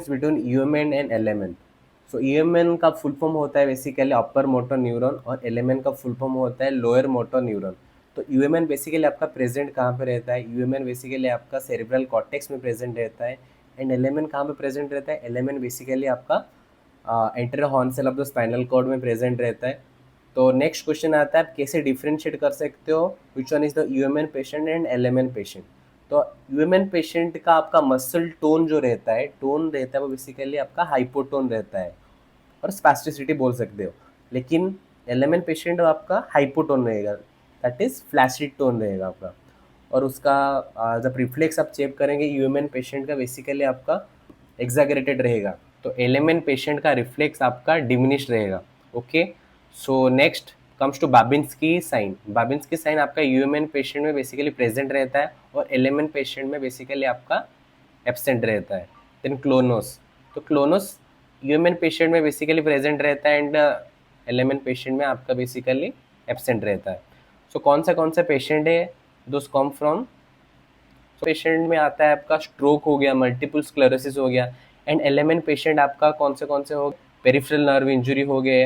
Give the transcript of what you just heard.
Between UMN and LMN. So UMN का full form होता है बेसिकली अपर मोटर न्यूरॉन और एलएमएन का फुल फॉर्म होता है लोअर मोटर न्यूरॉन। तो यूएमएन बेसिकली आपका प्रेजेंट कहाँ पे रहता है? यूएमएन बेसिकली आपका सेरेब्रल कॉर्टेक्स में प्रेजेंट रहता है। एंड एलएमएन कहाँ पे प्रेजेंट रहता है? एलएमएन बेसिकली आपका anterior horn cell of the spinal cord में प्रेजेंट रहता है। तो नेक्स्ट क्वेश्चन आता है, आप कैसे डिफ्रेंशिएट कर सकते हो which one is the UMN patient and LMN patient? तो यूएमएन पेशेंट का आपका मसल टोन जो रहता है, वो बेसिकली आपका हाइपोटोन रहता है और स्पैस्टिसिटी बोल सकते हो। लेकिन एलएमएन पेशेंट आपका हाइपोटोन रहेगा, दैट इज फ्लैसिड टोन रहेगा आपका। और उसका जब रिफ्लेक्स आप चेक करेंगे यूएमएन पेशेंट का बेसिकली आपका एग्जैगरेटेड रहेगा। तो एलएमएन पेशेंट का रिफ्लेक्स आपका डिमिनिश रहेगा। Okay, so next comes to Babinski sign. Babinski sign आपका यूएमएन पेशेंट में बेसिकली प्रेजेंट रहता है और एलएमएन पेशेंट में बेसिकली आपका एब्सेंट रहता है। देन क्लोनोस, तो क्लोनोस ह्यूमन पेशेंट में बेसिकली प्रेजेंट रहता है एंड एलएमएन पेशेंट में आपका बेसिकली एब्सेंट रहता है। सो कौन सा पेशेंट है? दोस कम फ्रॉम पेशेंट में आता है आपका स्ट्रोक हो गया, मल्टीपल स्क्लेरोसिस हो गया। एंड एलएमएन पेशेंट आपका कौन से हो? पेरिफेरल नर्व इंजरी हो गए,